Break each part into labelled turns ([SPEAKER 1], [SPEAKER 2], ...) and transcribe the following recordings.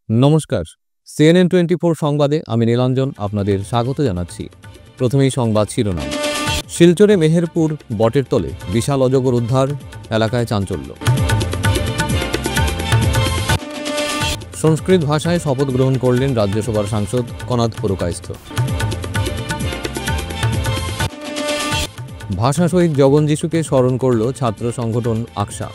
[SPEAKER 1] নমস্কার, CNN24 সংবাদে আমি নীলাঞ্জন আপনাদের স্বাগত জানাচ্ছি। প্রথমেই সংবাদ শিরোনাম। শিলচরে মেহেরপুর বটের তলে বিশাল অজগর উদ্ধার, এলাকায় চাঞ্চল্য। সংস্কৃত ভাষায় শপথ গ্রহণ করলেন রাজ্যসভার সাংসদ কনাদ পুরকায়স্থ। ভাষা শহীদ জগন যিশুকে স্মরণ করল ছাত্র সংগঠন আকসা।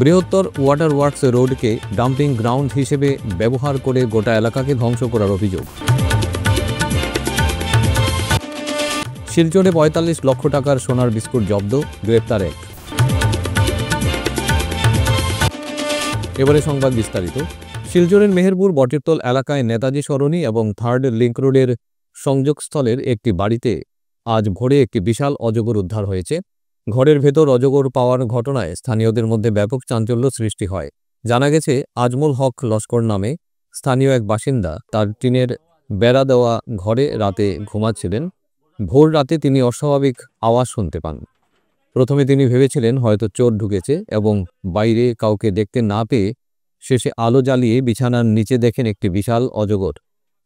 [SPEAKER 1] বৃহত্তর ওয়াটার ওয়ার্কস রোডকে ডাম্পিং গ্রাউন্ড হিসেবে ব্যবহার করে গোটা এলাকাকে ধ্বংস করার অভিযোগ। শিলচরে ৪৫ লক্ষ টাকার সোনার বিস্কুট জব্দ, গ্রেপ্তার এক। এবারে সংবাদ বিস্তারিত। শিলচরের মেহেরপুর বটেরতল এলাকায় নেতাজি সরণি এবং থার্ড লিংক রোডের সংযোগস্থলের একটি বাড়িতে আজ ভোরে একটি বিশাল অজগর উদ্ধার হয়েছে। ঘরের ভেতর অজগর পাওয়ার ঘটনায় স্থানীয়দের মধ্যে ব্যাপক চাঞ্চল্য সৃষ্টি হয়। জানা গেছে, আজমল হক লস্কর নামে স্থানীয় এক বাসিন্দা তার টিনের বেড়া দেওয়া ঘরে রাতে ঘুমাচ্ছিলেন। ভোর রাতে তিনি অস্বাভাবিক আওয়াজ শুনতে পান। প্রথমে তিনি ভেবেছিলেন হয়তো চোর ঢুকেছে এবং বাইরে কাউকে দেখতে না পেয়ে শেষে আলো জ্বালিয়ে বিছানার নিচে দেখেন একটি বিশাল অজগর।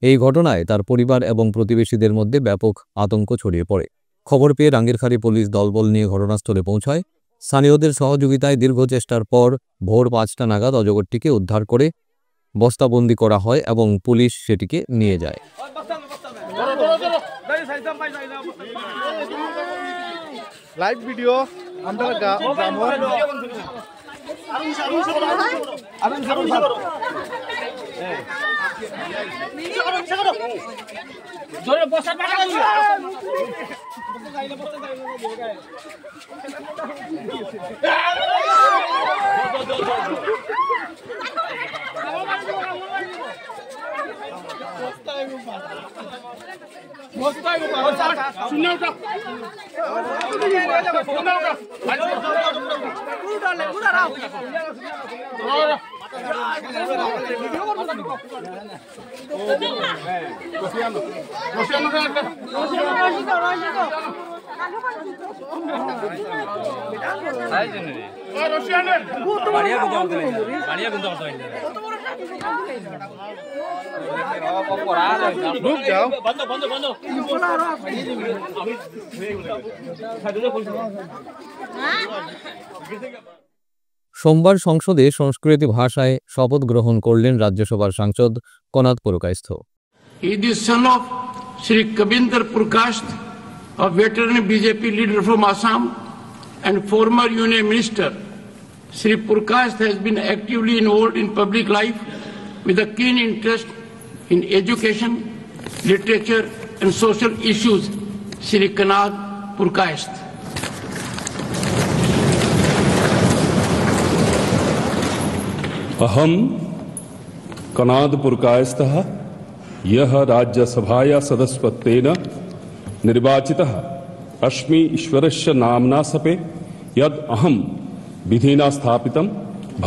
[SPEAKER 1] এই ঘটনায় তার পরিবার এবং প্রতিবেশীদের মধ্যে ব্যাপক আতঙ্ক ছড়িয়ে পড়ে। খবর পেয়ে রাঙ্গিরখালী পুলিশ দলবল নিয়ে ঘটনাস্থলে পৌঁছায়। স্থানীয়দের সহযোগিতায় দীর্ঘ চেষ্টার পর ভোর ৫টা নাগাদ অজগরটিকে উদ্ধার করে বস্তাবন্দি করা হয় এবং পুলিশ সেটিকে নিয়ে যায়।
[SPEAKER 2] লাইভ ভিডিও আমরা
[SPEAKER 1] সোমবার সংসদে সংস্কৃত ভাষায় শপথ গ্রহণ করলেন রাজ্যসভার সাংসদ Kanad Purkayastha.
[SPEAKER 3] He is the son of Shri Kabinder Purkasth, a veteran BJP leader from Assam and former Union Minister. Shri Purkasth has been actively involved in public life with a keen interest in education, literature and social issues. Shri Kanad Purkasth.
[SPEAKER 4] अहम कनाद पुरकायस्थः यह राज्यसभाया सदस्यत्वेन निर्वाचितः अस्मि ईश्वरस्य नाम्ना सपे यद अहम विधिना स्थापितं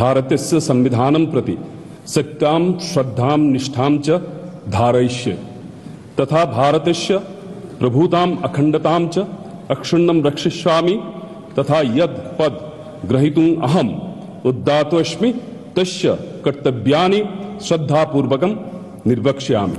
[SPEAKER 4] भारतस्य संविधानं प्रति सत्यां श्रद्धां निष्ठां च धारयिष्ये तथा भारतस्य प्रभुताम् अखण्डतां च अक्षुण्णं रक्षिष्यामि तथा यद पद ग्रहीतुम् अहम् उद्दातोऽस्मि तस्य कर्तव्यानि श्रद्धापूर्वकं निर्वक्ष्यामि।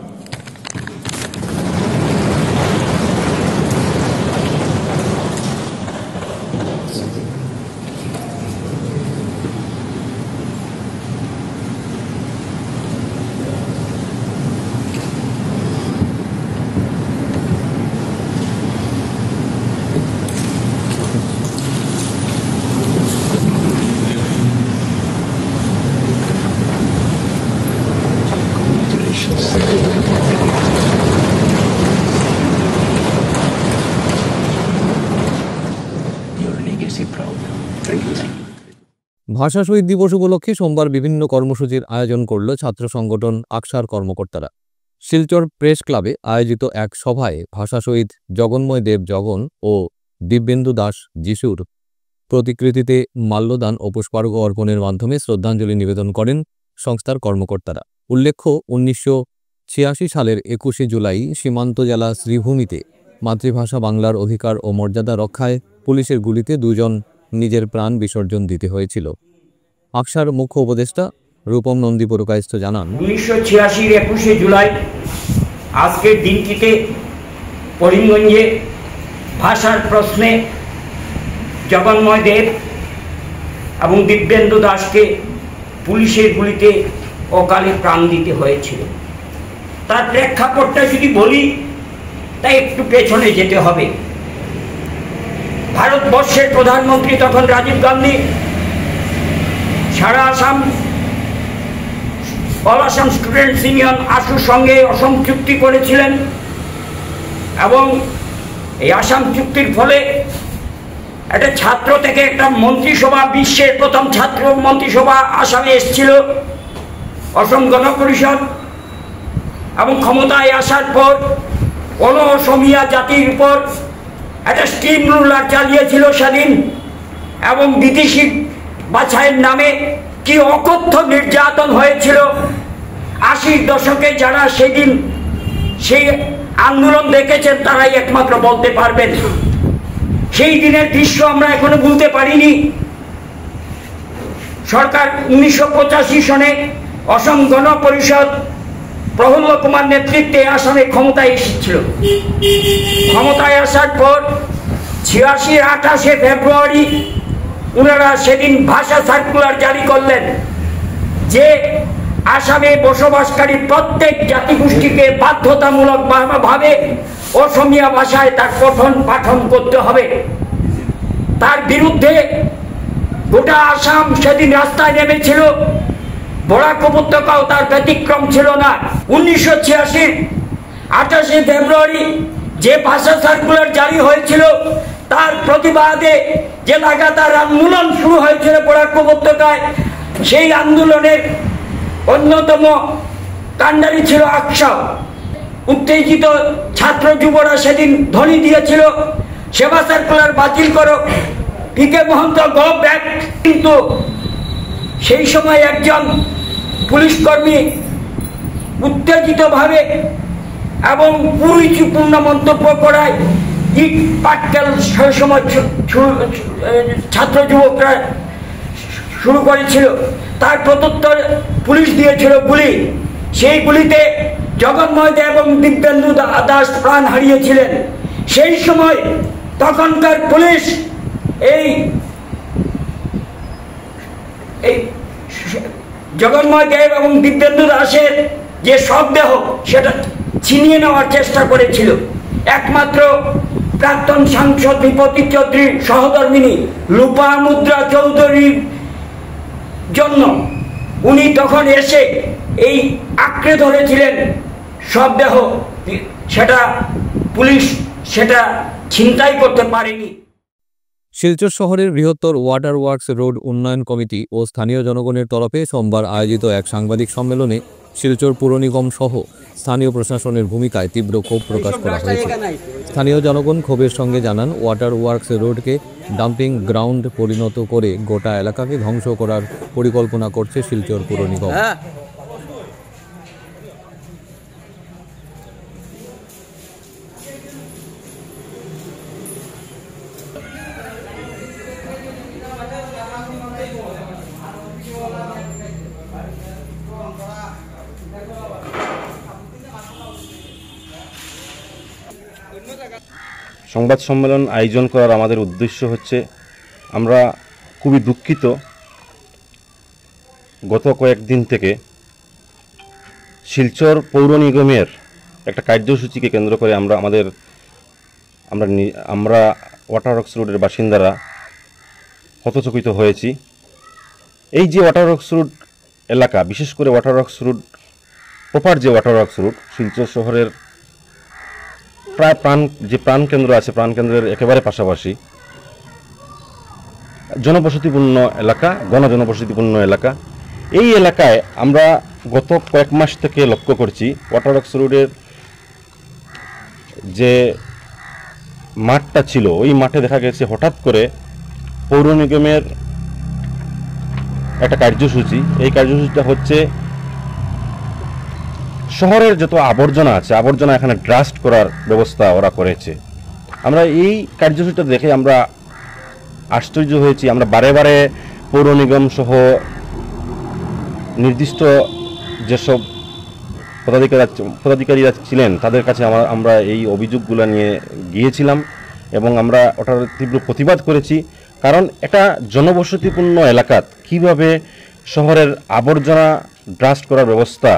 [SPEAKER 1] ভাষা শহীদ দিবস উপলক্ষে সোমবার বিভিন্ন কর্মসূচির আয়োজন করল ছাত্র সংগঠন আকসার কর্মকর্তারা। শিলচর প্রেস ক্লাবে আয়োজিত এক সভায় ভাষা শহীদ জগন্ময় দেব জগন ও দিব্যেন্দু দাস যিশুর প্রতিকৃতিতে মাল্যদান ও পুষ্পার্ঘ্য অর্পণের মাধ্যমে শ্রদ্ধাঞ্জলি নিবেদন করেন সংস্থার কর্মকর্তারা। উল্লেখ্য, ১৯৮৬ সালের ২১শে জুলাই সীমান্ত জেলা শ্রীভূমিতে মাতৃভাষা বাংলার অধিকার ও মর্যাদা রক্ষায় পুলিশের গুলিতে দুজন নিজের প্রাণ বিসর্জন দিতে হয়েছিল। আকসার মুখ্য উপদেষ্টা রূপম নন্দী পুরকায়স্থ জানান,
[SPEAKER 5] 1986 21শে জুলাই আজকের দিনটিতে করিমগঞ্জে ভাষার প্রশ্নে জগন্ময় দেব এবং দিব্যেন্দু দাসকে পুলিশের গুলিতে অকালে প্রাণ দিতে হয়েছিল। তার প্রেক্ষাপটটা যদি বলি তাই একটু পেছনে যেতে হবে। ভারতবর্ষের প্রধানমন্ত্রী তখন রাজীব গান্ধী সারা Assam all Assam students union আসুর সঙ্গে অসম চুক্তি করেছিলেন এবং এই আসাম চুক্তির ফলে একটা ছাত্র থেকে একটা মন্ত্রিসভা, বিশ্বের প্রথম ছাত্র মন্ত্রিসভা আসামে এসেছিল অসম গণ পরিষদ, এবং ক্ষমতায় আসার পর কোন অসমীয়া জাতির উপর একটা স্টিম রুলার চালিয়েছিল স্বাধীন, এবং বিদেশি বাছাইয়ের নামে কি অকথ্য নির্যাতন হয়েছিল 80 দশকে। যারা সেদিন সেই আন্দোলন দেখেছেন তারাই একমাত্র বলতে পারবেন। সেই দিনের দৃশ্য আমরা এখনো ভুলতে পারিনি। সরকার 1985 সনে অসম গণ পরিষদ প্রফুল্ল কুমার নেতৃত্বে আসামে ক্ষমতায় এসেছিল। ক্ষমতায় আসার পর 86 28শে ফেব্রুয়ারি ওনারা সেদিন ভাষা সার্কুলার জারি করলেন যে আসামে বসবাসকারী প্রত্যেক জাতিগোষ্ঠীকে বাধ্যতামূলক ভাবে অসমীয়া ভাষায় তার পঠন পাঠন করতে হবে। তার বিরুদ্ধে গোটা আসাম সেদিন রাস্তায় নেমেছিল। বরাক উপত্যকাও তার ব্যতিক্রম ছিল না। 1986 28শে ফেব্রুয়ারি যে ভাষা সার্কুলার জারি হয়েছিল তার প্রতিবাদে যে লাগাতার আন্দোলন শুরু হয়েছিল বরাক উপত্যকায়, সেই আন্দোলনের অন্যতম কাণ্ডারি ছিল আকসা। উত্তেজিত ছাত্র যুবরা সেদিন ধ্বনি দিয়েছিল সেবা সার্কুলার বাতিল করো, পিকে মহন্ত গো ব্যাক। কিন্তু সেই সময় একজন পুলিশ কর্মী উত্তেজিতভাবে এবং কুরুচিপূর্ণ মন্তব্য করায় ইট পাটকেল সেই সময় ছাত্র যুবকরা শুরু করেছিল। তার প্রত্যুত্তর পুলিশ দিয়েছিল গুলি। সেই গুলিতে জগন্ময় দেব এবং দিব্যেন্দু দাস প্রাণ হারিয়েছিলেন। সেই সময় তখনকার পুলিশ এই জগন্ময় দেব এবং দিব্যেন্দু দাসের যে শবদেহ সেটা ছিনিয়ে নেওয়ার চেষ্টা করেছিল। একমাত্র প্রাক্তন সাংসদ বিপত্তি চৌধুরীর সহধর্মিনী লোপামুদ্রা চৌধুরীর জন্য উনি তখন এসে এই আঁকড়ে ধরেছিলেন শবদেহ, সেটা পুলিশ সেটা ছিনতাই করতে পারেনি।
[SPEAKER 1] শিলচর শহরের বৃহত্তর ওয়াটার ওয়ার্কস রোড উন্নয়ন কমিটি ও স্থানীয় জনগণের তরফে সোমবার আয়োজিত এক সাংবাদিক সম্মেলনে শিলচর পুর নিগম সহ স্থানীয় প্রশাসনের ভূমিকায় তীব্র ক্ষোভ প্রকাশ করা হয়েছে। স্থানীয় জনগণ ক্ষোভের সঙ্গে জানান, ওয়াটার ওয়ার্কস রোডকে ডাম্পিং গ্রাউন্ড পরিণত করে গোটা এলাকাকে ধ্বংস করার পরিকল্পনা করছে শিলচর পুর নিগম।
[SPEAKER 6] সংবাদ সম্মেলন আয়োজন করার আমাদের উদ্দেশ্য হচ্ছে, আমরা খুবই দুঃখিত গত কয়েকদিন থেকে শিলচর পৌর নিগমের একটা কার্যসূচিকে কেন্দ্র করে আমরা ওয়াটার ওয়ার্কস রোডের বাসিন্দারা হতচকিত হয়েছি। এই যে ওয়াটার ওয়ার্কস রোড এলাকা, বিশেষ করে ওয়াটার ওয়ার্কস রোড প্রপার যে ওয়াটার ওয়ার্কস রোড শিলচর শহরের প্রায় প্রাণকেন্দ্র আছে, প্রাণকেন্দ্রের একেবারে পাশাপাশি জনবসতিপূর্ণ এলাকা, গণজনবসতিপূর্ণ এলাকা। এই এলাকায় আমরা গত কয়েক মাস থেকে লক্ষ্য করছি ওয়াটার ওয়ার্কস রোডের যে মাঠটা ছিল ওই মাঠে দেখা গেছে হঠাৎ করে পৌর নিগমের একটা কার্যসূচি। এই কার্যসূচিটা হচ্ছে শহরের যত আবর্জনা আছে, আবর্জনা এখানে ড্রাস্ট করার ব্যবস্থা ওরা করেছে। আমরা এই কার্যসূচিটা দেখে আমরা আশ্চর্য হয়েছি। আমরা বারে বারে পৌর নিগম সহ নির্দিষ্ট যেসব পদাধিকারীরা ছিলেন তাদের কাছে আমরা এই অভিযোগগুলো নিয়ে গিয়েছিলাম এবং আমরা ওটার তীব্র প্রতিবাদ করেছি। কারণ এটা জনবসতিপূর্ণ এলাকাত কিভাবে শহরের আবর্জনা ড্রাস্ট করার ব্যবস্থা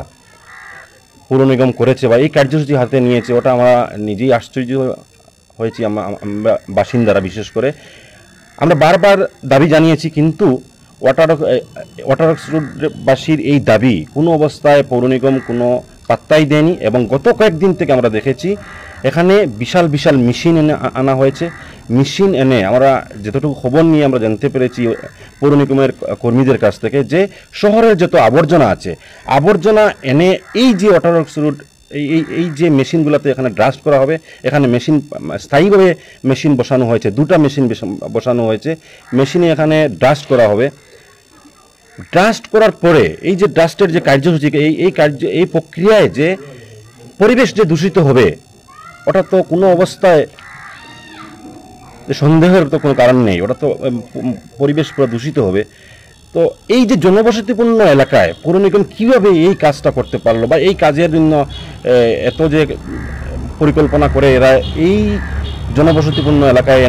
[SPEAKER 6] পৌর নিগম করেছে বা এই কার্যসূচি হাতে নিয়েছে, ওটা আমরা নিজেই আশ্চর্য হয়েছি আমরা বাসিন্দারা। বিশেষ করে আমরা বারবার দাবি জানিয়েছি, কিন্তু ওয়াটারওয়ার্কস রোডবাসীর এই দাবি কোনো অবস্থায় পৌর নিগম কোনো পাত্তাই দেয়নি। এবং গত কয়েকদিন থেকে আমরা দেখেছি এখানে বিশাল বিশাল মেশিন আনা হয়েছে। মেশিন এনে আমরা যতটুকু খবর নিয়ে আমরা জানতে পেরেছি পৌর নিগমের কর্মীদের কাছ থেকে, যে শহরের যত আবর্জনা আছে, আবর্জনা এনে এই যে ওয়াটারওয়ার্কস রোড এই যে মেশিনগুলোতে এখানে ড্রাস্ট করা হবে, এখানে মেশিন স্থায়ীভাবে মেশিন বসানো হয়েছে, 2টা মেশিন বসানো হয়েছে। মেশিনে এখানে ড্রাস্ট করা হবে। ড্রাস্ট করার পরে এই যে ড্রাস্টের যে কার্যসূচি, এই প্রক্রিয়ায় যে পরিবেশ যে দূষিত হবে, ওটা তো কোনো অবস্থায় সন্দেহের তো কোনো কারণ নেই, ওটা তো পরিবেশ পুরো দূষিত হবে। তো এই যে জনবসতিপূর্ণ এলাকায় পৌর নিগম কীভাবে এই কাজটা করতে পারলো, বা এই কাজের জন্য এত যে পরিকল্পনা করে এরা এই জনবসতিপূর্ণ এলাকায়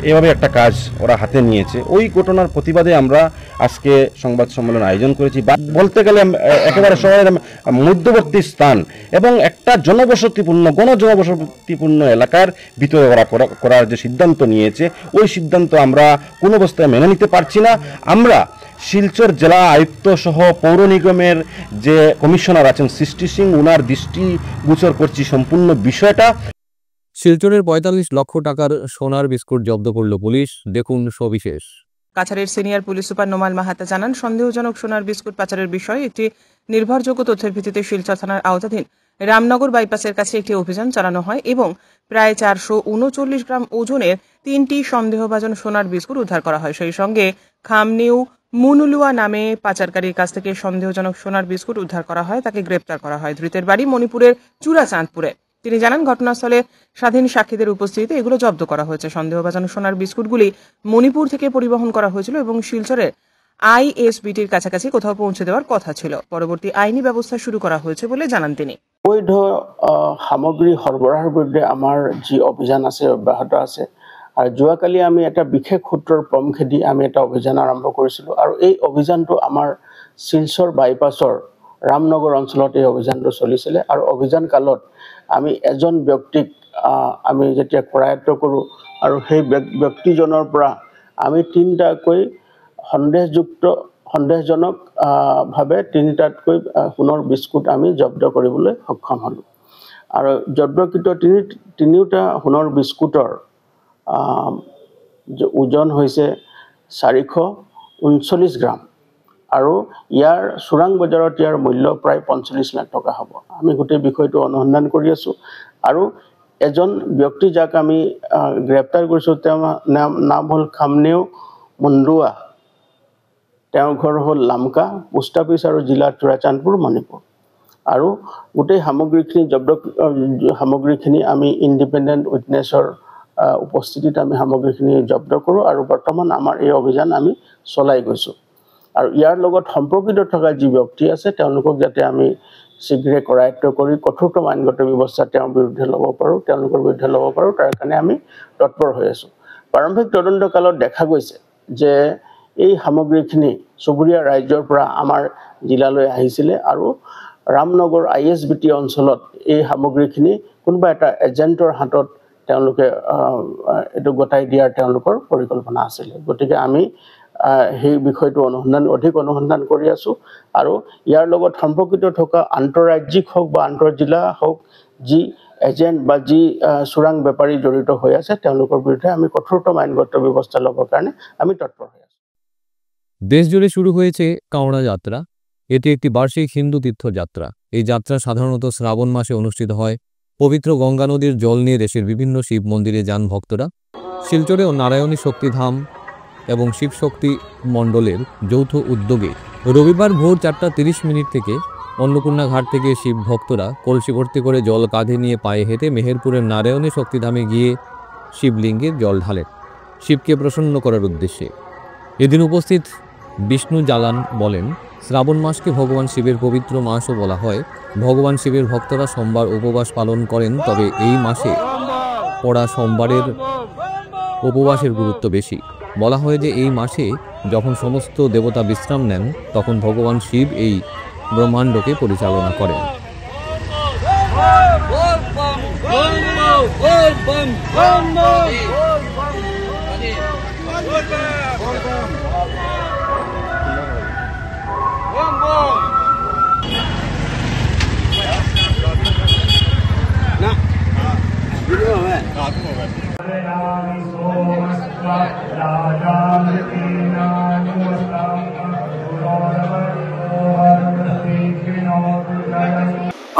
[SPEAKER 6] এভাবে একটা কাজ ওরা হাতে নিয়েছে, ওই ঘটনার প্রতিবাদে আমরা আজকে সংবাদ সম্মেলন আয়োজন করেছি। বলতে গেলে একেবারে শহরের মধ্যবর্তী স্থান এবং একটা গণজনবসতিপূর্ণ এলাকার ভিতরে ওরা করার যে সিদ্ধান্ত নিয়েছে, ওই সিদ্ধান্ত আমরা কোনো অবস্থায় মেনে নিতে পারছি না। আমরা শিলচর জেলা আয়ুক্ত সহ পৌর নিগমের যে কমিশনার আছেন সৃষ্টি সিং, ওনার দৃষ্টিগোচর করছি সম্পূর্ণ বিষয়টা।
[SPEAKER 1] শিলচরের ৪৫ লক্ষ টাকার সোনার বিস্কুট জব্দ করল পুলিশ, দেখুন সবিশেষ।
[SPEAKER 7] কাছাড়ের senior police super Nomal Mahata জানান, সন্দেহজনক সোনার বিস্কুট পাচারের বিষয়ে একটি নির্ভরযোগ্য তথ্যের ভিত্তিতে শিলচর থানার আওতাধীন রামনগর বাইপাসের কাছে একটি অভিযান চালানো হয় এবং প্রায় ৪৩৯ গ্রাম ওজনের ৩টি সন্দেহভাজন সোনার বিস্কুট উদ্ধার করা হয়। সেই সঙ্গে খামনিউ মুনুলুয়া নামে পাচারকারীর কাছ থেকে সন্দেহজনক সোনার বিস্কুট উদ্ধার করা হয়, তাকে গ্রেপ্তার করা হয়। ধৃতের বাড়ি মণিপুরের চূড়াচাঁদপুরে। তিনি জানান, ঘটনাস্থলে স্বাধীন সাক্ষীদের উপস্থিতিতে এগুলো জব্দ করা হয়েছে। সন্দেহভাজন সোনার বিস্কুটগুলি মণিপুর থেকে পরিবহন করা হয়েছিল এবং শিলচরের আইএসবিটির কাছাকাছি কোথাও পৌঁছে দেওয়ার কথা ছিল। পরবর্তী আইনি ব্যবস্থা শুরু করা হয়েছে বলে জানান তিনি।
[SPEAKER 8] অবৈধ সামগ্ৰী সৰবৰাহৰ বিৰুদ্ধে আমাৰ যি অভিযান আছে অব্যাহত আছে। আৰু যোৱাকালি আমি এটা বিশেষ সূত্ৰৰ প্ৰমুখেদি আমি এটা অভিযান আৰম্ভ কৰিছিলোঁ আৰু এই অভিযানটো আমাৰ শিলচৰ বাইপাছৰ ৰামনগৰ অঞ্চলত এই অভিযানটো চলিছিলে। আৰু অভিযান কালত আমি এজন ব্যক্তিক আমি যেতিয়া কৰায়ত্ব কৰোঁ আৰু সেই ব্যক্তিজনৰ পৰা আমি 3টাকৈ সন্দেহজনক ভাৱে 3টাতকৈ সোণৰ বিস্কুট আমি জব্দ কৰিবলৈ সক্ষম হ'লোঁ। আৰু জব্দকৃত 3টা সোণৰ বিস্কুটৰ ওজন হৈছে 439 গ্ৰাম আৰু ইয়াৰ চোৰাং বজাৰত ইয়াৰ মূল্য প্ৰায় 45 লাখ টকা হ'ব। আমি গোটেই বিষয়টো অনুসন্ধান কৰি আছোঁ আৰু এজন ব্যক্তি যাক আমি গ্ৰেপ্তাৰ কৰিছোঁ, তেওঁৰ নাম হ'ল খামনিউ মুণ্ডুৱা। তেওঁৰ ঘৰ হ'ল লামকা, পোষ্ট অফিচ আৰু জিলা চূড়াচাঁদপুৰ, মণিপুৰ। আৰু গোটেই সামগ্ৰীখিনি আমি ইণ্ডিপেণ্ডেণ্ট উইটনেছৰ উপস্থিতিত আমি সামগ্ৰীখিনি জব্দ কৰোঁ আৰু বৰ্তমান আমাৰ এই অভিযান আমি চলাই গৈছোঁ। আৰু ইয়াৰ লগত সম্পৰ্কিত থকা যি ব্যক্তি আছে তেওঁলোকক যাতে আমি শীঘ্ৰে কৰায়ত্ব কৰি কঠোৰতম আইনগত ব্যৱস্থা তেওঁলোকৰ বিৰুদ্ধে ল'ব পাৰোঁ, তাৰ কাৰণে আমি তৎপৰ হৈ আছোঁ। প্ৰাৰম্ভিক তদন্ত কালত দেখা গৈছে যে এই সামগ্ৰীখিনি চুবুৰীয়া ৰাজ্যৰ পৰা আমাৰ জিলালৈ আহিছিলে আৰু ৰামনগৰ ISBT অঞ্চলত এই সামগ্ৰীখিনি কোনোবা এটা এজেণ্টৰ হাতত তেওঁলোকে এইটো গতাই দিয়াৰ তেওঁলোকৰ পৰিকল্পনা আছিলে। গতিকে আমি সেই বিষয়টো অধিক অনুসন্ধান কৰি আছোঁ আৰু ইয়াৰ লগত সম্পৰ্কিত থকা আন্তঃৰাজ্যিক হওক বা আন্তঃজিলা হওক যি এজেণ্ট বা যি চোৰাং বেপাৰী জড়িত হৈ আছে তেওঁলোকৰ বিৰুদ্ধে আমি কঠোৰতম আইনগত ব্যৱস্থা ল'বৰ কাৰণে আমি তৎপৰ হৈ আছোঁ।
[SPEAKER 1] দেশজুড়ে শুরু হয়েছে কাওড়া যাত্রা। এটি একটি বার্ষিক হিন্দু তীর্থযাত্রা। এই যাত্রা সাধারণত শ্রাবণ মাসে অনুষ্ঠিত হয়। পবিত্র গঙ্গা নদীর জল নিয়ে দেশের বিভিন্ন শিব মন্দিরে যান ভক্তরা। শিলচরে ও নারায়ণী শক্তিধাম এবং শিবশক্তি মণ্ডলের যৌথ উদ্যোগে রবিবার ভোর 4:30 থেকে অন্নপূর্ণা ঘাট থেকে শিব ভক্তরা কলসি ভর্তি করে জল কাঁধে নিয়ে পায়ে হেঁটে মেহেরপুরের নারায়ণী শক্তিধামে গিয়ে শিবলিঙ্গে জল ঢালেন শিবকে প্রসন্ন করার উদ্দেশ্যে। এদিন উপস্থিত বিষ্ণু জালান বলেন, শ্রাবণ মাসকে ভগবান শিবের পবিত্র মাসও বলা হয়। ভগবান শিবের ভক্তরা সোমবার উপবাস পালন করেন, তবে এই মাসে পড়া সোমবারের উপবাসের গুরুত্ব বেশি। বলা হয় যে এই মাসে যখন সমস্ত দেবতা বিশ্রাম নেন, তখন ভগবান শিব এই ব্রহ্মাণ্ডকে পরিচালনা করেন।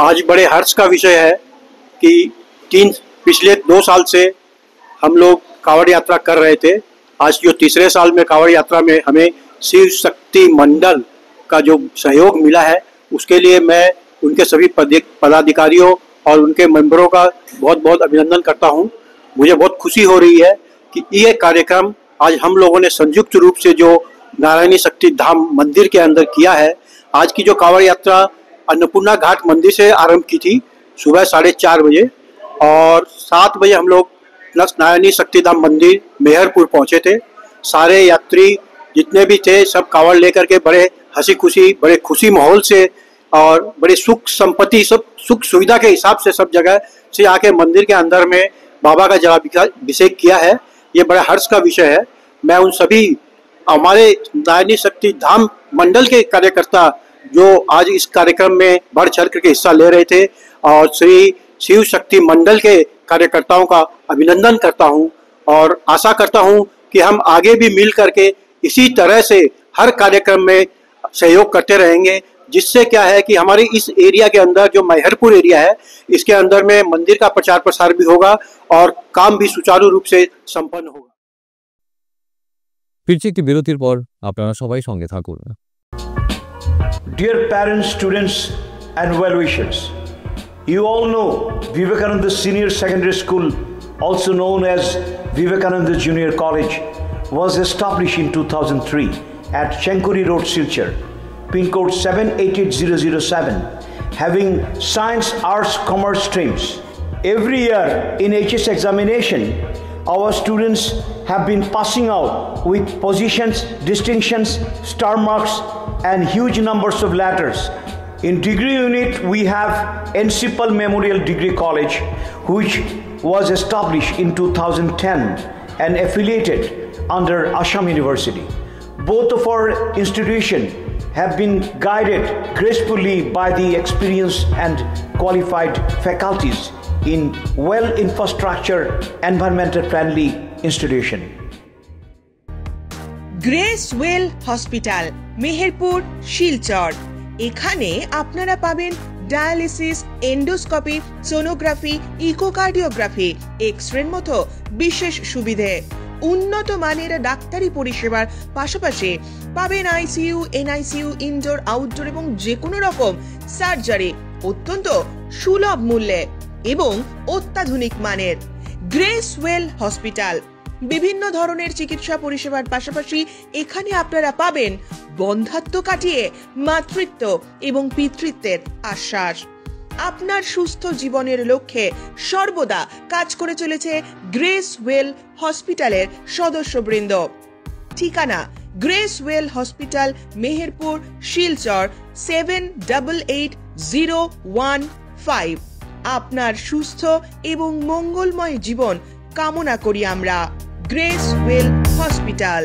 [SPEAKER 9] आज बड़े हर्ष का विषय है कि पिछले 2 साल से हम लोग कांवड़ यात्रा कर रहे थे। आज जो तीसरे साल में कांवड़ यात्रा में हमें शिव शक्ति मंडल का जो सहयोग मिला है, उसके लिए मैं उनके सभी पदाधिकारियों और उनके मेंबरों का बहुत बहुत अभिनंदन करता हूं। मुझे बहुत खुशी हो रही है कि ये कार्यक्रम आज हम लोगों ने संयुक्त रूप से जो नारायणी शक्ति धाम मंदिर के अंदर किया है। आज की जो कांवड़ यात्रा अन्नपूर्णा घाट मंदिर से आरंभ की थी सुबह 4:30 बजे, और 7 बजे हम लोग नारायणी शक्तिधाम मंदिर मेहरपुर पहुंचे थे। सारे यात्री जितने भी थे सब कांवड़ लेकर के बड़े हंसी खुशी, बड़े खुशी माहौल से और बड़े सुख संपत्ति, सब सुख सुविधा के हिसाब से सब जगह से आके मंदिर के अंदर में बाबा का जलाभिषेक किया है। ये बड़ा हर्ष का विषय है। मैं उन सभी हमारे नारायणी शक्ति धाम मंडल के कार्यकर्ता जो आज इस कार्यक्रम में बढ़ चढ़ करके हिस्सा ले रहे थे, और श्री शिव शक्ति मंडल के कार्यकर्ताओं का अभिनंदन करता हूं, और आशा करता हूं कि हम आगे भी मिल करके इसी तरह से हर कार्यक्रम में सहयोग करते रहेंगे, जिससे क्या है कि हमारे इस एरिया के अंदर जो मेहरपुर एरिया है, इसके अंदर में मंदिर का प्रचार प्रसार भी होगा और काम भी सुचारू रूप से संपन्न होगा।
[SPEAKER 1] ফিরছি একটি বিরতির পর, আপনারা সবাই সঙ্গে থাকুন।
[SPEAKER 10] Dear parents, students and well-wishers, you all know Vivekananda Senior Secondary School, also known as Vivekananda Junior College, was established in 2003 at Chenkuri Road, Silchar, pin code 788007, having science, arts, commerce streams. Every year in HS examination, our students have been passing out with positions, distinctions, star marks and huge numbers of letters. In degree unit, we have Encipal Memorial Degree College, which was established in 2010 and affiliated under Assam University. Both of our institutions have been guided gracefully by the experienced and qualified faculties in well-infrastructure, environmental-friendly institution.
[SPEAKER 7] Grace well hospital, Meherpur, Silchar. এখানে আপনারা পাবেন dialysis, endoscopy, sonography, echocardiography, এক্স-রের মতো বিশেষ সুবিধে। উন্নত মানের ডাক্তারি পরিষেবার পাশাপাশি পাবেন আইসিইউ, এনআইসিইউ, ইনডোর, আউটডোর এবং যে কোনো রকম সার্জারি অত্যন্ত সুলভ মূল্যে এবং অত্যাধুনিক মানের। গ্রেস ওয়েল হসপিটাল বিভিন্ন ধরনের চিকিৎসা পরিষেবার পাশাপাশি এখানে আপনারা পাবেন বন্ধাত্ব কাটিয়ে মাতৃত্ব এবং পিতৃত্বের আশ্বাস। আপনার সুস্থ জীবনের লক্ষ্যে সর্বদা কাজ করে চলেছে গ্রেস ওয়েল হসপিটালের সদস্যবৃন্দ। ঠিকানা grace well hospital, Meherpur, Silchar 788015। আপনার সুস্থ এবং মঙ্গলময় জীবন কামনা করি আমরা। Grace well hospital.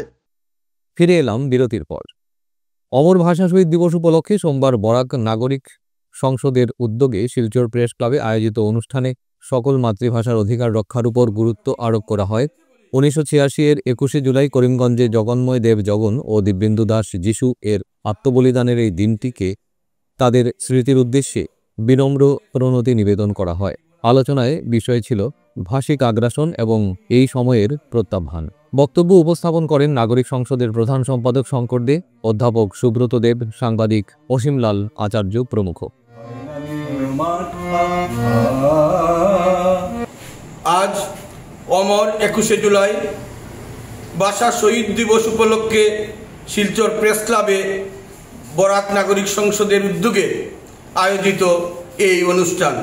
[SPEAKER 1] ফিরে এলাম বিরতির পর। অমর ভাষা শহীদ দিবস উপলক্ষে সোমবার বরাক নাগরিক সংসদের উদ্যোগে শিলচর প্রেস ক্লাবে আয়োজিত অনুষ্ঠানে সকল মাতৃভাষার অধিকার রক্ষার উপর গুরুত্ব আরোপ করা হয়। 1986 এর 21 জুলাই করিমগঞ্জে জগন্ময় দেব জগন ও দিব্যেন্দু দাস যিশু এর আত্মবলিদানের এই দিনটিকে তাদের স্মৃতির উদ্দেশ্যে বিনম্র প্রণতি নিবেদন করা হয়। আলোচনায় বিষয় ছিল ভাষিক আগ্রাসন এবং এই সময়ের প্রত্যাহ্বান। বক্তব্য উপস্থাপন করেন নাগরিক সংসদের প্রধান সম্পাদক শঙ্কর দে, অধ্যাপক সুব্রত দেব, সাংবাদিক অসীমলাল আচার্য প্রমুখ।
[SPEAKER 11] আজ অমর 21 জুলাই ভাষা শহীদ দিবস উপলক্ষে শিলচর প্রেস ক্লাবে বরাক নাগরিক সংসদের উদ্যোগে আয়োজিত এই অনুষ্ঠান।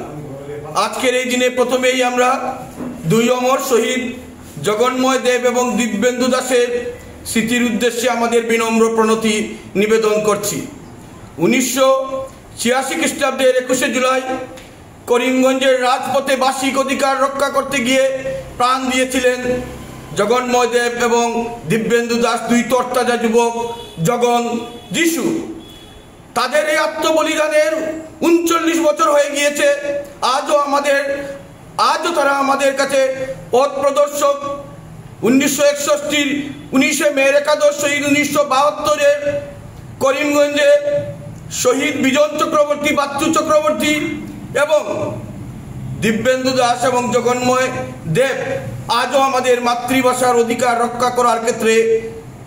[SPEAKER 11] আজকের এই দিনে প্রথমেই আমরা দুই অমর শহীদ জগন্ময় দেব এবং দিব্যেন্দু দাসের স্মৃতির উদ্দেশ্যে আমাদের বিনম্র প্রণতি নিবেদন করছি। 1986 খ্রিস্টাব্দের 21শে জুলাই করিমগঞ্জের রাজপথে বার্ষিক অধিকার রক্ষা করতে গিয়ে প্রাণ দিয়েছিলেন জগন্ময় দেব এবং দিব্যেন্দু দাস, দুই তরতাজা যুবক জগন যিশু। তাদের এই আত্মবলিদানের 39 বছর হয়ে গিয়েছে। আজও তারা আমাদের কাছে পথ প্রদর্শক। 1961 19শে মের একাদশ শহীদ, 1972 করিমগঞ্জে শহীদ বিজন চক্রবর্তী, বাচ্চু চক্রবর্তী এবং দিব্যেন্দু দাস এবং জগন্ময় দেব আজও আমাদের মাতৃভাষার অধিকার রক্ষা করার ক্ষেত্রে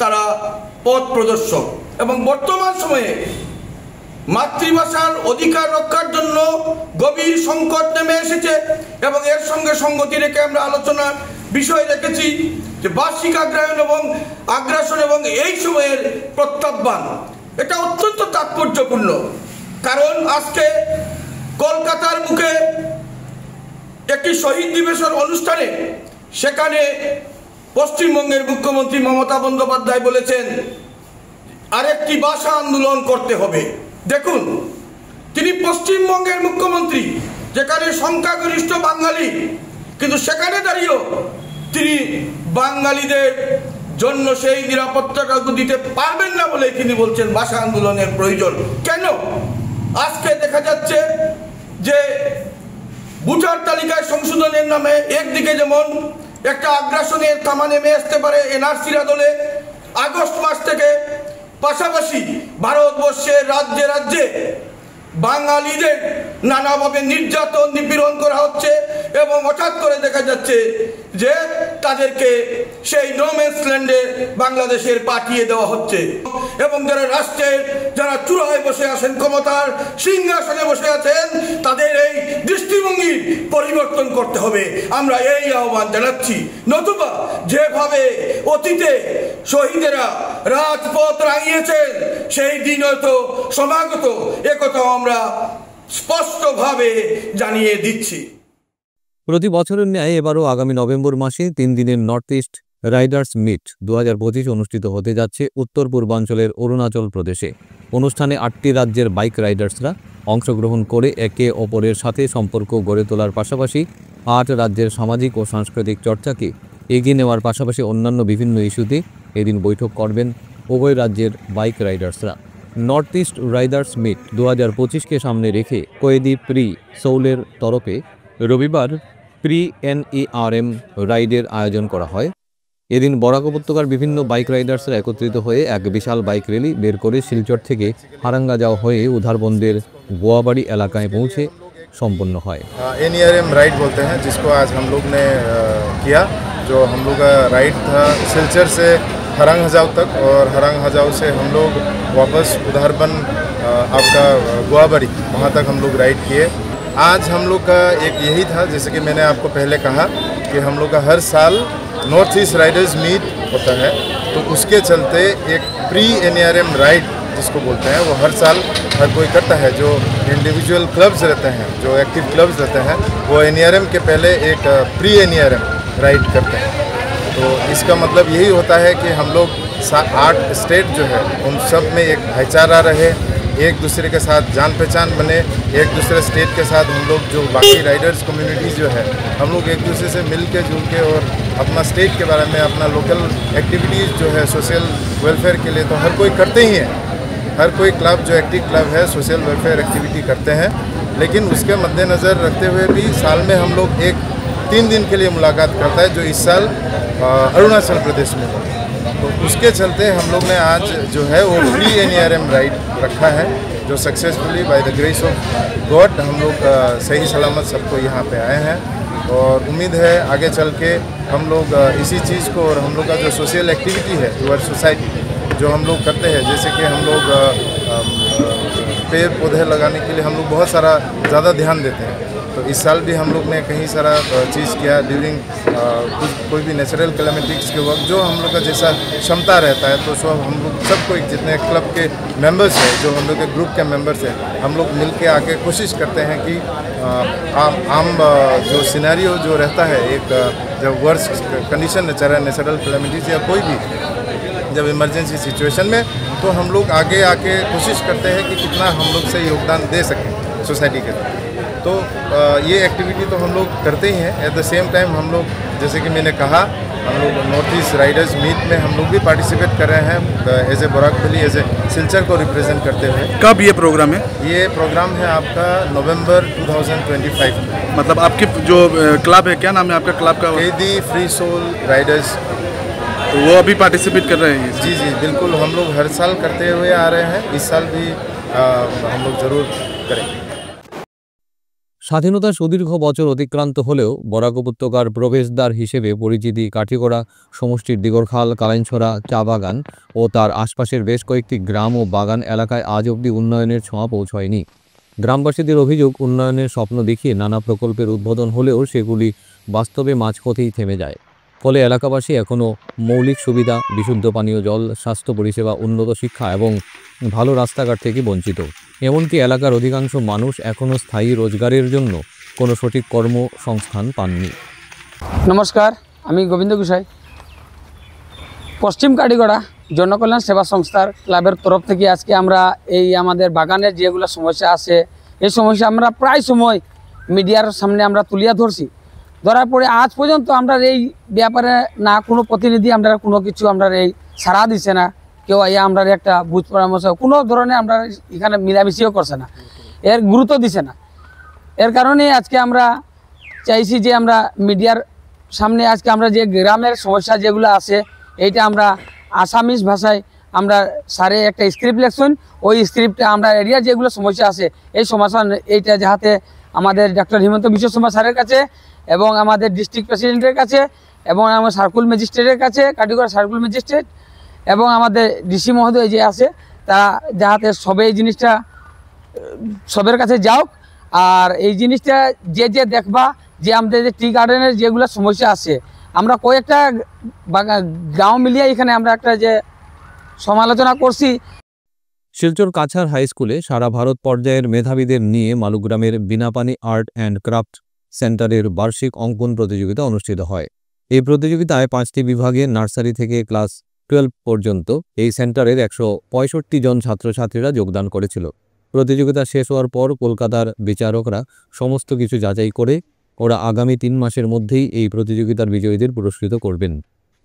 [SPEAKER 11] তারা পথ প্রদর্শক। এবং বর্তমান সময়ে মাতৃভাষার অধিকার রক্ষার জন্য গভীর সংকট নেমে এসেছে এবং এর সঙ্গে সঙ্গতি রেখে আমরা আলোচনার বিষয় রেখেছি যে বার্ষিক আগ্রাসন এবং এই সময়ের প্রত্যাহ্বান। এটা অত্যন্ত তাৎপর্যপূর্ণ, কারণ আজকে কলকাতার মুখে একটি শহীদ দিবসের অনুষ্ঠানে সেখানে পশ্চিমবঙ্গের মুখ্যমন্ত্রী মমতা বন্দ্যোপাধ্যায় বলেছেন আরেকটি ভাষা আন্দোলন করতে হবে। দেখুন, তিনি পশ্চিমবঙ্গের মুখ্যমন্ত্রী, যেখানে সংখ্যাগরিষ্ঠ বাঙালি, কিন্তু সেখানে দাঁড়িয়েও তিনি বাঙালিদের জন্য সেই নিরাপত্তাটুকু দিতে পারবেন না বলে তিনি বলছেন ভাষা আন্দোলনের প্রয়োজন। কেন? আজকে দেখা যাচ্ছে যে ভোটার তালিকায় সংশোধনের নামে একদিকে যেমন একটা আগ্রাসনের থামা নেমে আসতে পারে এনআরসির আদলে, আগস্ট মাস থেকে পাশাপাশি ভারতবর্ষের রাজ্যে রাজ্যে বাঙালিদের নানাভাবে নির্যাতন নিপীড়ন করা হচ্ছে এবং হঠাৎ করে দেখা যাচ্ছে যে তাদেরকে সেই নোম্যান্স ল্যান্ডে বাংলাদেশের পাঠিয়ে দেওয়া হচ্ছে এবং যারা চূড়ায় বসে আছেন, ক্ষমতার সিংহাসনে বসে আছেন, তাদের এই দৃষ্টিভঙ্গির পরিবর্তন করতে হবে। আমরা এই আহ্বান জানাচ্ছি। নতুবা যেভাবে অতীতে শহীদেরা রাজপথ রাঙিয়েছেন সেই দিন হয়তো সমাগত, একথাও আমরা স্পষ্টভাবে জানিয়ে দিচ্ছি।
[SPEAKER 1] প্রতি বছরের ন্যায় এবারও আগামী নভেম্বর মাসে 3 দিনের নর্থ ইস্ট রাইডার্স মিট 2025 অনুষ্ঠিত হতে যাচ্ছে উত্তর পূর্বাঞ্চলের অরুণাচল প্রদেশে। অনুষ্ঠানে 8টি রাজ্যের বাইক রাইডার্সরা অংশগ্রহণ করে একে অপরের সাথে সম্পর্ক গড়ে তোলার পাশাপাশি 8 রাজ্যের সামাজিক ও সাংস্কৃতিক চর্চাকে এগিয়ে নেওয়ার পাশাপাশি অন্যান্য বিভিন্ন ইস্যুতে এদিন বৈঠক করবেন উভয় রাজ্যের বাইক রাইডার্সরা। নর্থ ইস্ট রাইডার্স মিট 2025কে সামনে রেখে কয়েদি প্রি সৌলের তরফে রবিবার প্রি NERM রাইডের আয়োজন করা হয়। এদিন বরাক উপত্যকার বিভিন্ন বাইক রাইডার্সরা একত্রিত হয়ে এক বিশাল বাইক র্যালি বের করে শিলচর থেকে হারাঙ্গা যাওয়া হয়ে উধারবন্দের গোয়াবাড়ি এলাকায় পৌঁছে সম্পন্ন হয়।
[SPEAKER 2] NERM राइड बोलते हैं, जिसको आज हम लोग ने किया। जो हम लोग का राइड था सिलचर से हरंग हजाव तक, और हरंग हजाव से हम लोग वापस उधारबन आपका गोवाबाड़ी, वहाँ तक हम लोग राइड किए। आज हम लोग का एक यही था, जैसे कि मैंने आपको पहले कहा कि हम लोग का हर साल नॉर्थ ईस्ट राइडर्स मीट होता है, तो उसके चलते एक प्री NERM राइड जिसको बोलते हैं वो हर साल हर कोई करता है। जो इंडिविजुअल क्लब्स रहते हैं, जो एक्टिव क्लब्स रहते हैं, वो NERM के पहले एक प्री NERM राइड करते हैं। तो इसका मतलब यही होता है कि हम लोग 8 स्टेट जो है उन सब में एक भाईचारा रहे, एक दूसरे के साथ जान पहचान बने, एक दूसरे स्टेट के साथ हम लोग जो बाकी राइडर्स कम्युनिटीज़ जो है हम लोग एक दूसरे से मिल के जुल के और अपना स्टेट के बारे में, अपना लोकल एक्टिविटीज़ जो है सोशल वेलफेयर के लिए तो हर कोई करते ही हैं। हर कोई क्लब जो एक्टिव क्लब है सोशल वेलफेयर एक्टिविटी करते हैं, लेकिन उसके मद्देनज़र रखते हुए भी साल में हम लोग 3 दिन के लिए मुलाकात करता है, जो इस साल अरुणाचल प्रदेश में हो। तो उसके चलते हम लोग ने आज जो है वो प्री NERM राइड रखा है, जो successfully by the grace of God हम लोग सही सलामत सबको यहाँ पे आए हैं। और उम्मीद है आगे चल के हम लोग इसी चीज़ को, और हम लोग का जो सोशल एक्टिविटी है टुवर्ड सोसाइटी जो हम लोग करते हैं, जैसे कि हम लोग पेड़ पौधे लगाने के लिए हम लोग बहुत सारा ज़्यादा ध्यान देते हैं, तो इस साल भी हम लोग ने कहीं सारा चीज़ किया ड्यूरिंग कोई भी नेचुरल कैलेमिटीज़ के वक्त जो हम लोग का जैसा क्षमता रहता है, तो सब हम लोग सबको जितने क्लब के मेंबर्स हैं, जो हम लोग के ग्रुप के मेंबर्स हैं, हम लोग मिल के आके कोशिश करते हैं कि आम जो सिनेरियो जो रहता है, एक जब वर्स्ट कंडीशन नेचुरल कैलेमिटीज़ या कोई भी जब इमरजेंसी सिचुएशन में, तो हम लोग आगे आके कोशिश करते हैं कि कितना हम लोग से योगदान दे सकें सोसाइटी के साथ। तो ये एक्टिविटी तो हम लोग करते ही हैं। एट द सेम टाइम हम लोग, जैसे कि मैंने कहा, हम लोग नॉर्थ ईस्ट राइडर्स मीट में हम लोग भी पार्टिसिपेट कर रहे हैं as a Barak valley, as a Silchar को रिप्रेजेंट करते हुए।
[SPEAKER 12] कब ये प्रोग्राम है?
[SPEAKER 2] ये प्रोग्राम है आपका नवंबर 2025 में।
[SPEAKER 12] मतलब आपकी जो क्लब है, क्या नाम है आपका क्लब का?
[SPEAKER 2] कैदी फ्री सोल राइडर्स।
[SPEAKER 12] तो वो अभी पार्टिसिपेट कर रहे हैं?
[SPEAKER 2] जी जी बिल्कुल, हम लोग हर साल करते हुए आ रहे हैं, इस साल भी हम लोग जरूर करेंगे।
[SPEAKER 1] স্বাধীনতার সুদীর্ঘ বছর অতিক্রান্ত হলেও বরাক উপত্যকার প্রবেশদ্বার হিসেবে পরিচিতি কাঠিগড়া সমষ্টির দিগরখাল, কালাইনছড়া চা বাগান ও তার আশপাশের বেশ কয়েকটি গ্রাম ও বাগান এলাকায় আজ অবধি উন্নয়নের ছোঁয়া পৌঁছয়নি। গ্রামবাসীদের অভিযোগ, উন্নয়নের স্বপ্ন দেখিয়ে নানা প্রকল্পের উদ্বোধন হলেও সেগুলি বাস্তবে মাঝপথেই থেমে যায়। ফলে এলাকাবাসী এখনও মৌলিক সুবিধা, বিশুদ্ধ পানীয় জল, স্বাস্থ্য পরিষেবা, উন্নত শিক্ষা এবং ভালো রাস্তাঘাট থেকে বঞ্চিত। এমনকি এলাকার অধিকাংশ মানুষ এখনও স্থায়ী রোজগারের জন্য কোনো সঠিক কর্মসংস্থান পাননি।
[SPEAKER 13] নমস্কার, আমি গোবিন্দ গোসাই। পশ্চিম কাঠিগড়া জনকল্যাণ সেবা সংস্থার ক্লাবের তরফ থেকে আজকে আমরা এই আমাদের বাগানের যেগুলো সমস্যা আছে, এই সমস্যা আমরা প্রায় সময় মিডিয়ার সামনে আমরা তুলিয়া ধরছি। ধরার পরে আজ পর্যন্ত আমরা এই ব্যাপারে না কোনো প্রতিনিধি আমরা কোনো কিছু আমরা এই সাড়া দিছে না, কেউ আইয়া আমরা একটা বুঝ পরামর্শ কোনো ধরনের আমরা এখানে মিলামিশিও করছে না, এর গুরুত্ব দিছে না। এর কারণে আজকে আমরা চাইছি যে আমরা মিডিয়ার সামনে আজকে আমরা যে গ্রামের সমস্যা যেগুলো আছে, এইটা আমরা আসামিজ ভাষায় আমরা স্যারে একটা স্ক্রিপ্ট লেখছেন, ওই স্ক্রিপ্টে আমরা এরিয়ার যেগুলো সমস্যা আছে এই সমস্যা এইটা যাতে আমাদের ডক্টর হিমন্ত বিশ্ব শর্মা স্যারের কাছে এবং আমাদের ডিস্ট্রিক্ট প্রেসিডেন্টের কাছে এবং আমার সার্কুল ম্যাজিস্ট্রেটের কাছে, কাঠিগড়া সার্কুল ম্যাজিস্ট্রেট এবং আমাদের ডিসি মহোদয় যে আছে, তারা যাতে সবে এই জিনিসটা সবের কাছে যাও। আর এই জিনিসটা যে যে দেখবা যে আমাদের যে টি গার্ডেনের যেগুলো সমস্যা আছে, আমরা কয়েকটা গাঁও মিলিয়ে এখানে আমরা একটা যে সমালোচনা করছি।
[SPEAKER 1] শিলচর কাছাড় হাই স্কুলে সারা ভারত পর্যায়ের মেধাবীদের নিয়ে মালুগ্রামের বিনাপানি আর্ট অ্যান্ড ক্রাফট সেন্টারের বার্ষিক অঙ্কন প্রতিযোগিতা অনুষ্ঠিত হয়। এই প্রতিযোগিতায় 5টি বিভাগে নার্সারি থেকে ক্লাস 12 পর্যন্ত এই সেন্টারের 165 জন ছাত্রছাত্রীরা যোগদান করেছিল। প্রতিযোগিতা শেষ হওয়ার পর কলকাতার বিচারকরা সমস্ত কিছু যাচাই করে ওরা আগামী 3 মাসের মধ্যেই এই প্রতিযোগিতার বিজয়ীদের পুরস্কৃত করবেন।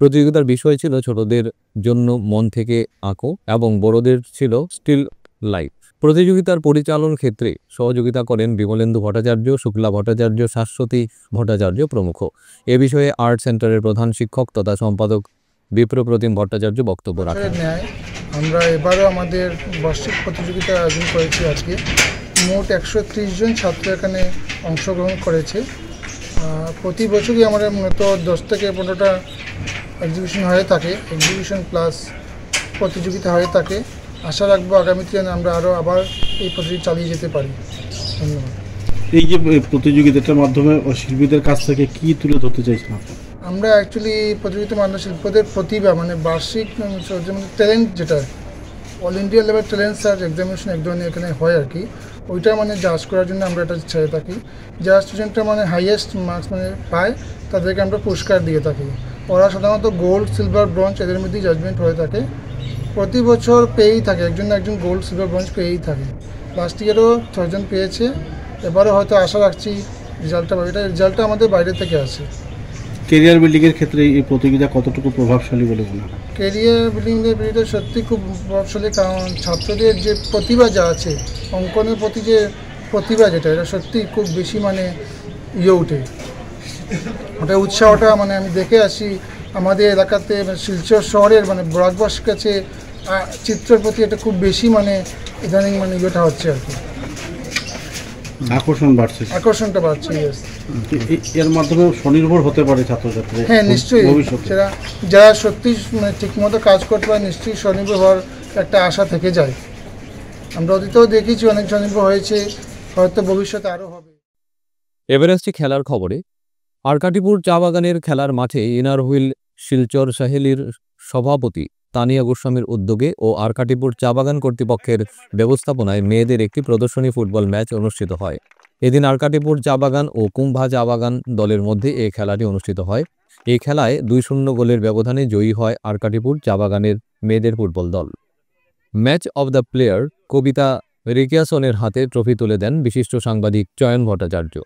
[SPEAKER 1] প্রতিযোগিতার বিষয় ছিল ছোটদের জন্য মন থেকে আঁকো এবং বড়দের ছিল স্টিল লাইফ। প্রতিযোগিতার পরিচালন ক্ষেত্রে সহযোগিতা করেন বিমলেন্দু ভট্টাচার্য, শুক্লা ভট্টাচার্য, শাশ্বতী ভট্টাচার্য প্রমুখ। এ বিষয়ে আর্ট সেন্টারের প্রধান শিক্ষক তথা সম্পাদক বিপ্রপ্রতিম ভট্টাচার্য বক্তব্য রাখেন।
[SPEAKER 14] আমরা এবারও আমাদের বার্ষিক প্রতিযোগিতা আয়োজন করেছি। আজকে মোট 130 জন ছাত্র এখানে অংশগ্রহণ করেছে। প্রতি বছরই আমাদের মূলত 10 থেকে 15টা এক্সিবিশন হয়ে থাকে, এক্সিবিশন প্লাস প্রতিযোগিতা হয়ে থাকে। আশা রাখবো আগামীতে আমরা আবার এই প্রতিযোগিতা চালিয়ে যেতে পারি। ধন্যবাদ।
[SPEAKER 12] এই যে প্রতিযোগিতাটার মাধ্যমে শিল্পীদের কাছ থেকে কি তুলে ধরতে চাইছেন আপনি?
[SPEAKER 14] আমরা অ্যাকচুয়ালি প্রতিযোগিতার মাধ্যমে শিল্পদের প্রতিভা মানে বার্ষিক ট্যালেন্ট, যেটা all India level talent search examination এক ধরনের এখানে হয় আর কি, ওইটা মানে জাজ করার জন্য আমরা এটা ছেড়ে থাকি। যারা স্টুডেন্টরা মানে হাইয়েস্ট মার্কস মানে পায় তাদেরকে আমরা পুরস্কার দিয়ে থাকি। ওরা সাধারণত গোল্ড, সিলভার, ব্রোঞ্জ এদের মধ্যেই জাজমেন্ট হয়ে থাকে। প্রতি বছর পেয়েই থাকে, একজন না একজন গোল্ড, সিলভার, ব্রোঞ্জ পেয়েই থাকে। লাস্ট ইয়ারও 6 জন পেয়েছে। এবারও হয়তো আশা রাখছি রেজাল্টটা পাবে। এটা রেজাল্টটা আমাদের বাইরে থেকে আসে।
[SPEAKER 12] কেরিয়ার বিল্ডিংয়ের ক্ষেত্রে এই প্রতিযোগিতা কতটুকু প্রভাবশালী বলে মনে হয়?
[SPEAKER 14] কেরিয়ার বিল্ডিংয়ের বিষয়টা সত্যি খুব প্রভাবশালী, কারণ ছাত্রদের যে প্রতিভা যা আছে, অঙ্কনের প্রতি যে প্রতিভা যেটা, এটা সত্যি খুব বেশি মানে ওঠে। ওটা উৎসাহটা মানে আমি দেখে আসি আমাদের এলাকাতে, শিলচর শহরের মানে বরাকবাসীর কাছে চিত্রের প্রতি এটা খুব বেশি মানে ইদানিং মানে ইয়েটা হচ্ছে আর কি, আকর্ষণটা বাড়ছে।
[SPEAKER 12] এর মাধ্যমে স্বনির্ভর হতে পারে ছাত্রছাত্রীরা।
[SPEAKER 14] হ্যাঁ নিশ্চয়ই, সেটা যারা সত্যি মানে ঠিকমতো কাজ করতে পারে নিশ্চয়ই স্বনির্ভর হওয়ার একটা আশা থেকে যায়। আমরা অতীতেও দেখেছি অনেক স্বনির্ভর হয়েছে, হয়তো ভবিষ্যতে আরও হবে।
[SPEAKER 1] এবার আসছি খেলার খবরে। আরকাটিপুর চা বাগানের খেলার মাঠে ইনার হুইল শিলচর সাহেলির সভাপতি তানিয়া গোস্বামীর উদ্যোগে ও আরকাটিপুর চা বাগান কর্তৃপক্ষের ব্যবস্থাপনায় মেয়েদের একটি প্রদর্শনী ফুটবল ম্যাচ অনুষ্ঠিত হয়। এদিন আরকাটিপুর চা বাগান ও কুম্ভা চা বাগান দলের মধ্যে এই খেলাটি অনুষ্ঠিত হয়। এই খেলায় 2-0 গোলের ব্যবধানে জয়ী হয় আরকাটিপুর চা বাগানের মেয়েদের ফুটবল দল। ম্যাচ অব দ্য প্লেয়ার কবিতা রিকিয়াসনের হাতে ট্রফি তুলে দেন বিশিষ্ট সাংবাদিক চয়ন ভট্টাচার্য।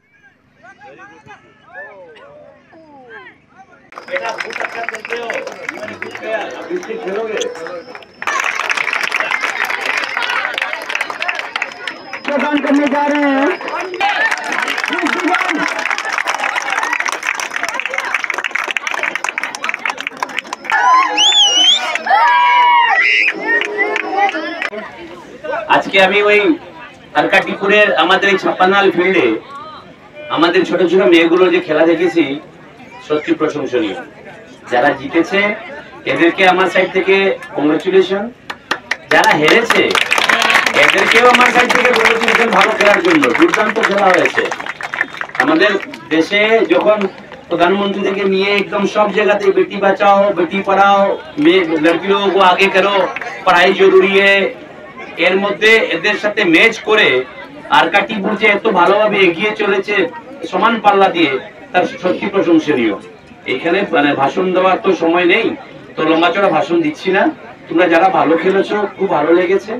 [SPEAKER 5] करने जा रहे हैं
[SPEAKER 15] আজকে আমি ওই আরকাটিপুরের আমাদের এই 56 ফিল্ডে আমাদের ছোট ছোট মেয়েগুলো যে খেলা দেখেছি সত্যি প্রশংসনীয়। যারা জিতেছে এদেরকে আমার সাইড থেকে কংগ্রেচুলেশন, যারা হেরেছে এদেরকেও আমার সাইড থেকে কংগ্রেচুলেশন ভালো খেলার জন্য। দুর্দান্ত খেলা হয়েছে। আমাদের দেশে যখন প্রধানমন্ত্রী থেকে নিয়ে একদম সব জায়গাতে বেটি বাঁচাও বেটি পড়াও, মেয়ে লড়কি লোগों को आगे करो, पढ़ाई जरूरी है, এর মধ্যে এদের সাথে ম্যাচ করে আরকাটিপুর যে এত ভালোভাবে এগিয়ে চলেছে সমান পাল্লা দিয়ে, তার সত্যি প্রশংসনীয়। এখানে মানে ভাষণ দেওয়ার তো সময় নেই, তো লম্বাচড়া ভাষণ দিচ্ছি না। তোমরা যারা ভালো খেলেছো খুব ভালো লেগেছে।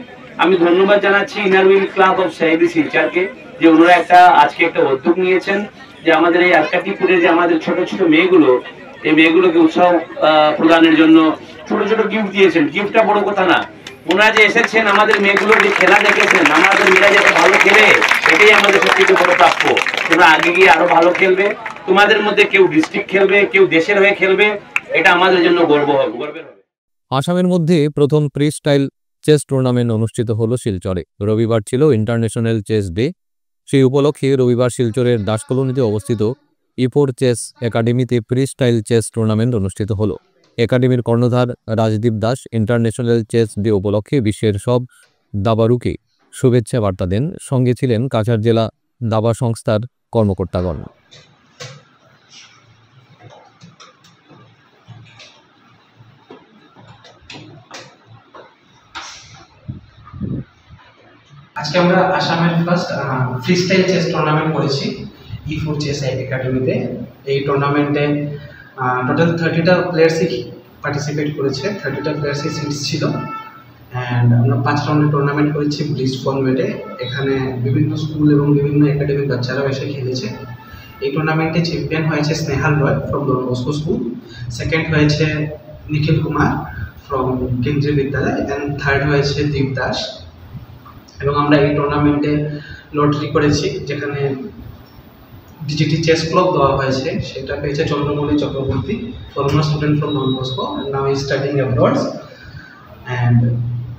[SPEAKER 15] আমি ধন্যবাদ জানাচ্ছি inner wheel club of Saheli শিলচরকে, যে ওনারা আজকে একটা উদ্যোগ নিয়েছেন যে আমাদের এই আরকাটিপুরের যে আমাদের ছোট ছোট মেয়েগুলো, এই মেয়েগুলোকে উৎসাহ প্রদানের জন্য ছোট ছোট গিফট দিয়েছেন। গিফটটা বড় কথা না, ওনারা যে এসেছেন আমাদের মেয়েগুলোর যে খেলা দেখেছেন, আমাদের মেয়েরা যাতে ভালো খেলে এটাই আমাদের সবথেকে বড় প্রাপ্য। তোমরা আগে গিয়ে আরো ভালো খেলবে, তোমাদের মধ্যে কেউ ডিস্ট্রিক্ট খেলবে, কেউ দেশের হয়ে খেলবে, এটা আমাদের জন্য গর্বের হবে।
[SPEAKER 1] আসামের মধ্যে প্রথম ফ্রি স্টাইল চেস টুর্নামেন্ট অনুষ্ঠিত হলো শিলচরে। রবিবার ছিল ইন্টারন্যাশনাল চেস ডে। সেই উপলক্ষে রবিবার শিলচরের দাসকলোনিতে অবস্থিত E4 চেস একাডেমিতে ফ্রি স্টাইল চেস টুর্নামেন্ট অনুষ্ঠিত হলো। একাডেমির কর্ণধার Rajdeep Das international chess day উপলক্ষে বিশ্বের সব দাবারুকে শুভেচ্ছা বার্তা দেন। সঙ্গে ছিলেন কাছাড় জেলা দাবা সংস্থার কর্মকর্তাগণ।
[SPEAKER 16] আজকে আমরা আসামের first free style chess tournament করেছি E4 চেস একাডেমিতে। এই টুর্নামেন্টে টোটাল 30টা প্লেয়ার্সই পার্টিসিপেট করেছে, 30টা প্লেয়ার্সই সিটস ছিল। অ্যান্ড আমরা 5 রাউন্ডের টুর্নামেন্ট করেছি ব্লিজ ফর্মেটে। এখানে বিভিন্ন স্কুল এবং বিভিন্ন একাডেমির বাচ্চারাও এসে খেলেছে। এই টুর্নামেন্টে চ্যাম্পিয়ন হয়েছে Snehal Roy from Don Bosco school, second হয়েছে নিখিল কুমার ফ্রম কেন্দ্রীয় বিদ্যালয়, অ্যান্ড থার্ড হয়েছে দীপ দাস। এবং আমরা এই টুর্নামেন্টে লটারি করেছি, যেখানে ডিজিটি চেস ক্লাব দেওয়া হয়েছে, সেটা পেয়েছে Chandramouli Chakraborty, former student from Don Bosco, now is studying abroad. And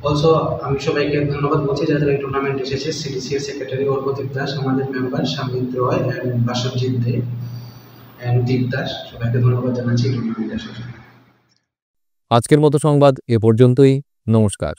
[SPEAKER 16] also আমি সবাইকে ধন্যবাদ বলছি যাদের এই টুর্নামেন্ট এসেছে। সিডিসিএর সেক্রেটারি অর্পদীপ দাস, আমাদের member Shamit Roy and Basabjit De and Deep Das, সবাইকে ধন্যবাদ জানাচ্ছি এই টুর্নামেন্টে এসেছে।
[SPEAKER 1] আজকের মতো সংবাদ এ পর্যন্তই। নমস্কার।